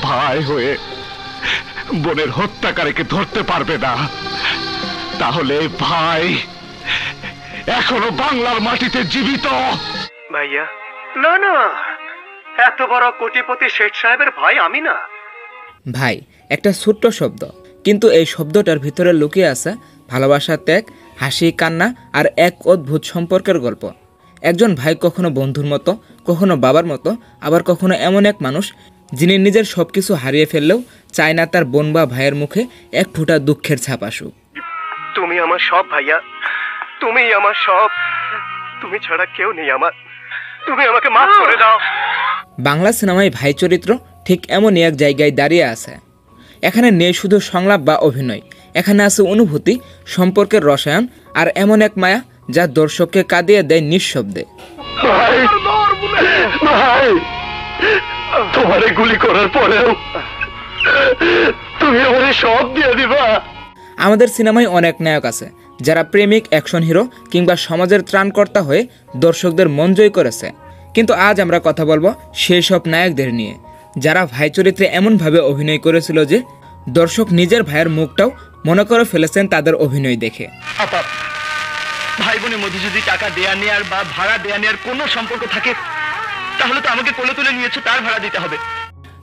ভাই হয়ে বোনের হত্যাকারীকে ধরতে পারবে না, তাহলে ভাই এখনো বাংলার মাটিতে জীবিত। ভাইয়া না না, এত বড় কোটিপতি শেঠ সাহেবের ভাই আমি না। ভাই একটা ছোট্ট শব্দ, কিন্তু এই শব্দটার ভিতরে লুকিয়ে আছে ভালোবাসা, ত্যাগ, হাসি, কান্না আর এক অদ্ভুত সম্পর্কের গল্প। একজন ভাই কখনো বন্ধুর মতো, কখনো বাবার মতো, আবার কখনো এমন এক মানুষ যিনি নিজের সব কিছু হারিয়ে ফেললেও চায় না তার বোন বা ভাইয়ের মুখে এক ফোঁটা দুঃখের ছাপ আসুক। তুমি আমার সব ভাইয়া, তুমি আমার সব, তুমি ছাড়া কেউ নেই আমার, তুমি আমাকে মাফ করে দাও। বাংলা সিনেমায় ভাই চরিত্র ঠিক এমনই এক জায়গায় দাঁড়িয়ে আছে। এখানে নেই শুধু সংলাপ বা অভিনয়, এখানে আছে অনুভূতি, সম্পর্কের রসায়ন আর এমন এক মায়া যা দর্শককে কাঁদিয়ে দেয় নিঃশব্দে। তোমারে গুলি করার পরেও তুমি আমারে সব দিয়ে দিবা। আমাদের সিনেমায় অনেক নায়ক আছে যারা প্রেমিক, অ্যাকশন হিরো কিংবা সমাজের ত্রাণকর্তা হয়ে দর্শকদের মন জয় করেছে, কিন্তু আজ আমরা কথা বলবো সেই সব নায়কদের নিয়ে যারা ভাই চরিত্রে এমনভাবে অভিনয় করেছিল যে দর্শক নিজের ভাইয়ের মুখটাও মনে করে ফেলেছেন তাদের অভিনয় দেখে। ভাই বোনের মধ্যে যদি টাকা দেয়া নেয়ার বা ভাড়া দেয়া নেয়ার কোনো সম্পর্ক থাকে, তাহলে তো আমাকে কোলে তুলে নিয়েছো, তার ভাড়া দিতে হবে।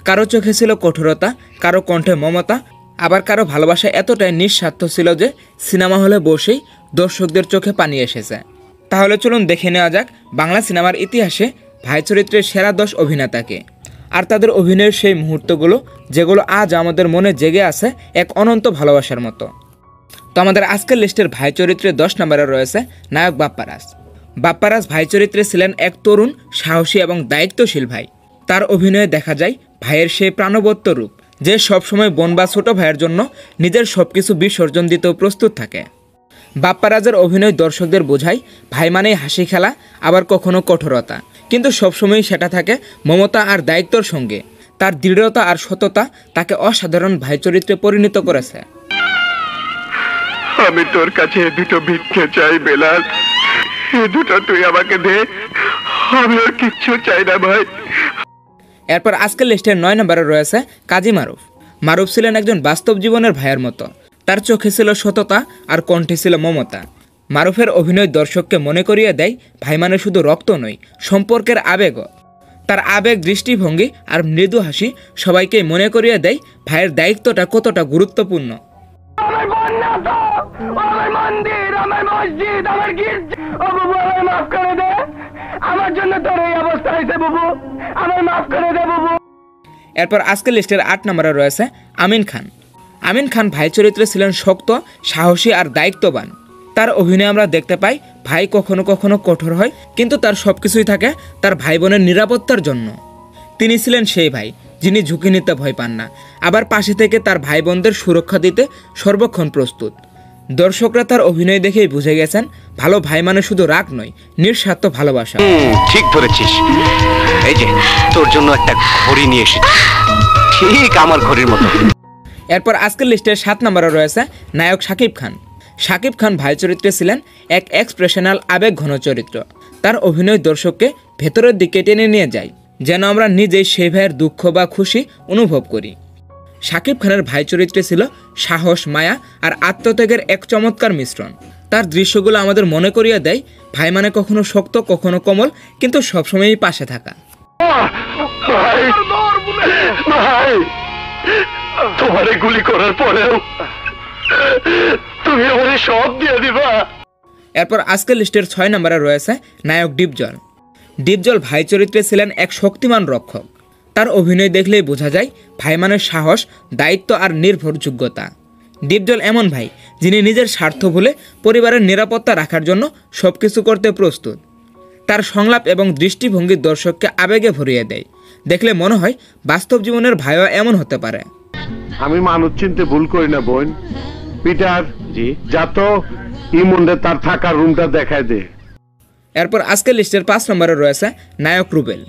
কারো চোখে ছিল কঠোরতা, কারো কণ্ঠে মমতা, আবার কারো ভালোবাসা এতটাই নিঃস্বার্থ ছিল যে সিনেমা হলে বসেই দর্শকদের চোখে পানি এসেছে। তাহলে চলুন দেখে নেওয়া যাক বাংলা সিনেমার ইতিহাসে ভাই চরিত্রের সেরা 10 অভিনেতাকে, আর তাদের অভিনয়ের সেই মুহূর্তগুলো যেগুলো আজ আমাদের মনে জেগে আছে এক অনন্ত ভালোবাসার মতো। তো আমাদের আজকের লিস্টের ভাই চরিত্রে 10 নম্বরে রয়েছে নায়ক বাপ্পারাজ। বাপ্পারাজ ভাই চরিত্রে ছিলেন এক তরুণ, সাহসী এবং দায়িত্বশীল ভাই। তার অভিনয়ে দেখা যায় ভাইয়ের সেই প্রাণবন্ত রূপ যে সবসময় বোন বা ছোট ভাইয়ের জন্য নিজের সবকিছু বিসর্জন দিতেও প্রস্তুত থাকে। বাপ্পারাজের অভিনয় দর্শকদের বোঝায় ভাই মানেই হাসি খেলা, আবার কখনো কঠোরতা, কিন্তু সবসময়ই সেটা থাকে মমতা আর দায়িত্বর সঙ্গে। তার দৃঢ়তা আর সততা তাকে অসাধারণ ভাই চরিত্রে পরিণত করেছে। আমি তোর কাছে দুটো ভিক্ষে চাই বেলাল, এই দুটো তুই আমাকে দে, আমি আর কিচ্ছু চাই না ভাই। এরপর আজকের লিস্টের 9 নম্বরে রয়েছে কাজী মারুফ। মারুফ ছিলেন একজন বাস্তব জীবনের ভাইয়ের মতো। তার চোখে ছিল সততা আর কণ্ঠে ছিল মমতা। মারুফের অভিনয় দর্শককে মনে করিয়ে দেয় ভাই মানে শুধু রক্ত নয়, সম্পর্কের আবেগও। তার আবেগ, দৃষ্টিভঙ্গি আর মৃদু হাসি সবাইকে মনে করিয়ে দেয় ভাইয়ের দায়িত্বটা কতটা গুরুত্বপূর্ণ। আমার বন্যা, আমার মন্দির, আমার মসজিদ, আমার গির্জা, ও বাবু আমায় মাফ করে দে, আমার জন্য তোর এই অবস্থা হয়েছে বাবু, আমায় মাফ করে দে বাবু। এরপর আজকের লিস্টের 8 নম্বরে রয়েছে আমিন খান। আমিন খান ভাই চরিত্রে ছিলেন শক্ত, সাহসী আর দায়িত্ববান। তার অভিনয়ে আমরা দেখতে পাই ভাই কখনো কখনো কঠোর হয়, কিন্তু তার সবকিছুই থাকে তার ভাই বোনের নিরাপত্তার জন্য। তিনি ছিলেন সেই ভাই যিনি ঝুঁকি নিতে ভয় পান না, আবার পাশে থেকে তার ভাই বোনদের সুরক্ষা দিতে সর্বক্ষণ প্রস্তুত। দর্শকরা তার অভিনয় দেখেই বুঝে গেছেন ভালো ভাই মানে শুধু রাগ নয়, নিঃস্বার্থ ভালোবাসা। ঠিক ধরেছিস, এই যে তোর জন্য একটা ঘড়ি নিয়ে এসেছি, ঠিক আমার ঘড়ির মতো। এরপর আজকের লিস্টের 7 নম্বরে রয়েছে নায়ক শাকিব খান। শাকিব খান ভাই চরিত্রে ছিলেন এক এক্সপ্রেশনাল, আবেগ ঘন চরিত্র। তার অভিনয় দর্শককে ভেতরের দিকে টেনে নিয়ে যায়, যেন আমরা নিজেই সেই ভাইয়ের দুঃখ বা খুশি অনুভব করি। শাকিব খানের ভাই চরিত্রে ছিল সাহস, মায়া আর আত্মত্যাগের এক চমৎকার মিশ্রণ। তার দৃশ্যগুলো আমাদের মনে করিয়ে দেয় ভাই মানে কখনো শক্ত, কখনো কোমল, কিন্তু সবসময়ই পাশে থাকা। তোমারে গুলি করার পরেও তুমি আমারে সব দিয়ে দিবা। এরপর আজকের লিস্টের 6 নম্বরে রয়েছে নায়ক ডিপজল। ডিপজল ভাই চরিত্রে ছিলেন এক শক্তিমান রক্ষক। তার অভিনয় দেখলেই বোঝা যায় ভাই মানে সাহস, দায়িত্ব আর নির্ভরযোগ্যতা। ডিপজল এমন ভাই যিনি নিজের স্বার্থ ভুলে পরিবারের নিরাপত্তা রাখার জন্য সবকিছু করতে প্রস্তুত। তার সংলাপ এবং দৃষ্টিভঙ্গি দর্শককে আবেগে ভরিয়ে দেয়। দেখলে মনে হয় বাস্তব জীবনের ভাইও এমন হতে পারে। আমি মানুষ চিনতে ভুল করি না বোন। পিটার জি, যা তো ইমুন্ডে তার থাকার রুমটা দেখায় দে। এরপর আজকের লিস্টের 5 নম্বরে রয়েছে নায়ক রুবেল।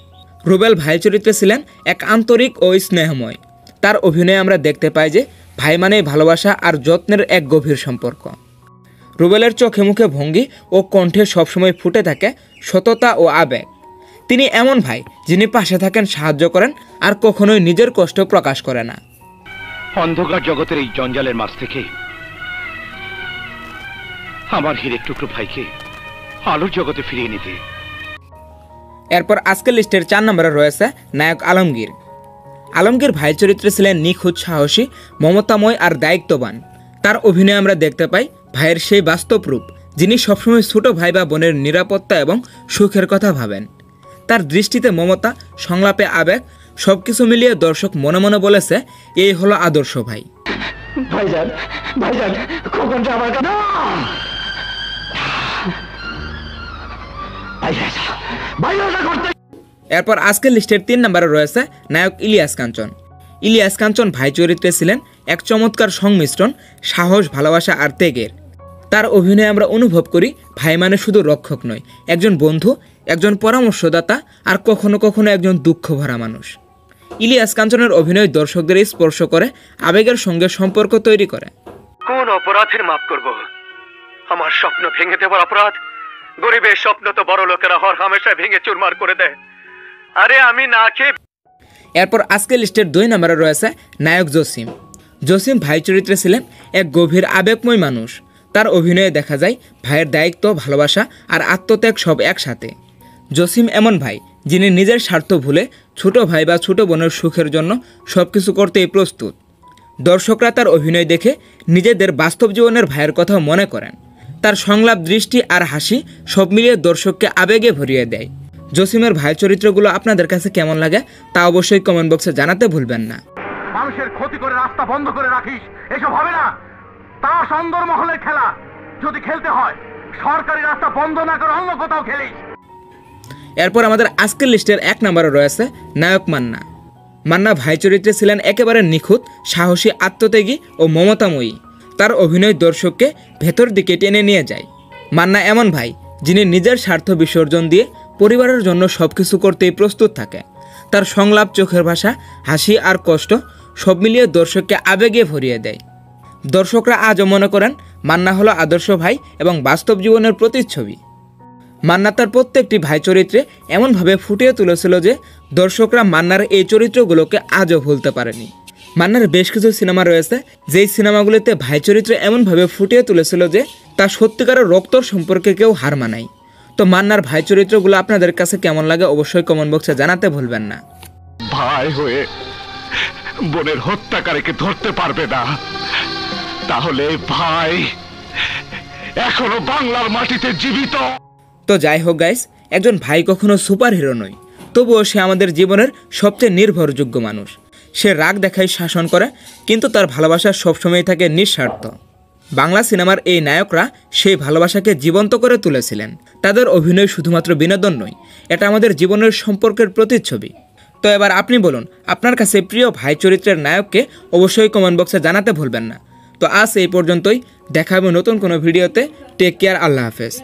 রুবেল ভাই চরিত্রে ছিলেন এক আন্তরিক ও স্নেহময়। তার অভিনয়ে আমরা দেখতে পাই যে ভাই মানেই ভালোবাসা আর যত্নের এক গভীর সম্পর্ক। রুবেলের চোখে মুখে ভঙ্গি ও কণ্ঠে সবসময় ফুটে থাকে সততা ও আবেগ। তিনি এমন ভাই যিনি পাশে থাকেন, সাহায্য করেন আর কখনোই নিজের কষ্ট প্রকাশ করে না। অন্ধকার জগতের এই জঞ্জালের মাঝ থেকে আমার হিরেক টুকরো ভাইকে আলোর জগতে ফিরিয়ে নিতে। এরপর আজকের লিস্টের 4 নম্বরে রয়েছে নায়ক আলমগীর। আলমগীর ভাই চরিত্রে ছিলেন নিখুঁত, সাহসী, মমতাময় আর দায়িত্ববান। তার অভিনয়ে আমরা দেখতে পাই ভাইয়ের সেই বাস্তব রূপ, যিনি সবসময় ছোট ভাই বা বোনের নিরাপত্তা এবং সুখের কথা ভাবেন। তার দৃষ্টিতে মমতা, সংলাপে আবেগ, সবকিছু মিলিয়ে দর্শক মনে মনে বলেছে এই হলো আদর্শ ভাই। ভাইজান, ভাইজান, খোকনটা আমার কাছে। এরপর আজকের লিস্টের 3 নম্বরে রয়েছে নায়ক ইলিয়াস কাঞ্চন। ইলিয়াস কাঞ্চন ভাই চরিত্রে ছিলেন এক চমৎকার সংমিশ্রণ সাহস, ভালোবাসা আর ত্যাগের। তার অভিনয়ে আমরা অনুভব করি ভাই মানে শুধু রক্ষক নয়, একজন বন্ধু, একজন পরামর্শদাতা আর কখনো কখনো একজন দুঃখ ভরা মানুষ। ইলিয়াস কাঞ্চনের অভিনয় দর্শকদের স্পর্শ করে, আবেগের সঙ্গে সম্পর্ক তৈরি করে। কোন অপরাধের মাফ করব? আমার স্বপ্ন ভেঙে দেওয়ার অপরাধ? গরিবের স্বপ্ন তো বড় লোকেরা হর হামেশা ভেঙে চুরমার করে দেয়। আরে আমি না খেয়ে। এরপর আজকের লিস্টের 2 নম্বরে রয়েছে নায়ক জসিম। জসিম ভাই চরিত্রে ছিলেন এক গভীর আবেগময় মানুষ। তার অভিনয়ে দেখা যায় ভাইয়ের দায়িত্ব, ভালোবাসা আর আত্মত্যাগ সব একসাথে। জসিম এমন ভাই যিনি নিজের স্বার্থ ভুলে ছোট ভাই বা ছোট বোনের সুখের জন্য সবকিছু করতেই প্রস্তুত। দর্শকরা তার অভিনয় দেখে নিজেদের বাস্তব জীবনের ভাইয়ের কথা মনে করেন। তার সংলাপ, দৃষ্টি আর হাসি সব মিলিয়ে দর্শককে আবেগে ভরিয়ে দেয়। জসিমের ভাই চরিত্রগুলো আপনাদের কাছে কেমন লাগে তা অবশ্যই কমেন্ট বক্সে জানাতে ভুলবেন না। মানুষের ক্ষতি করে রাস্তা বন্ধ করে রাখিস, এসব হবে না। তা সুন্দর মহলের খেলা, যদি খেলতে হয় সরকারি রাস্তা বন্ধ না করে অন্য কোথাও খেলিস। এরপর আমাদের আজকের লিস্টের 1 নম্বরে রয়েছে নায়ক মান্না। মান্না ভাই চরিত্রে ছিলেন একেবারে নিখুঁত, সাহসী, আত্মত্যাগী ও মমতাময়ী। তার অভিনয় দর্শককে ভেতর দিকে টেনে নিয়ে যায়। মান্না এমন ভাই যিনি নিজের স্বার্থ বিসর্জন দিয়ে পরিবারের জন্য সবকিছু করতেই প্রস্তুত থাকে। তার সংলাপ, চোখের ভাষা, হাসি আর কষ্ট সব মিলিয়ে দর্শককে আবেগে ভরিয়ে দেয়। দর্শকরা আজও মনে করেন মান্না হলো আদর্শ ভাই এবং বাস্তব জীবনের প্রতিচ্ছবি। মান্না তার প্রত্যেকটি ভাই চরিত্রে এমনভাবে ফুটিয়ে তুলেছিল যে দর্শকরা মান্নার এই চরিত্রগুলোকে আজও ভুলতে পারেনি। মান্নার বেশ কিছু সিনেমা রয়েছে যেই সিনেমাগুলিতে ভাই চরিত্র এমনভাবে ফুটিয়ে তুলেছিল যে তা সত্যিকারের রক্তর সম্পর্কে কেউ হার মানায়। তো মান্নার ভাই চরিত্রগুলো আপনাদের কাছে কেমন লাগে অবশ্যই কমেন্ট বক্সে জানাতে ভুলবেন না। ভাই হয়ে বোনের হত্যাকারীকে ধরতে পারবে না, তাহলে ভাই এখনো বাংলার মাটিতে জীবিত। তো যাই হোক গাইস, একজন ভাই কখনো সুপার হিরো নয়, তবুও সে আমাদের জীবনের সবচেয়ে নির্ভরযোগ্য মানুষ। সে রাগ দেখায়, শাসন করে, কিন্তু তার ভালোবাসা সবসময় থাকে নিঃস্বার্থ। বাংলা সিনেমার এই নায়করা সেই ভালোবাসাকে জীবন্ত করে তুলেছিলেন। তাদের অভিনয় শুধুমাত্র বিনোদন নয়, এটা আমাদের জীবনের সম্পর্কের প্রতিচ্ছবি। তো এবার আপনি বলুন, আপনার কাছে প্রিয় ভাই চরিত্রের নায়ককে অবশ্যই কমেন্ট বক্সে জানাতে ভুলবেন না। তো আজ এই পর্যন্তই, দেখা হবে নতুন কোনো ভিডিওতে। টেক কেয়ার, আল্লাহ হাফেজ।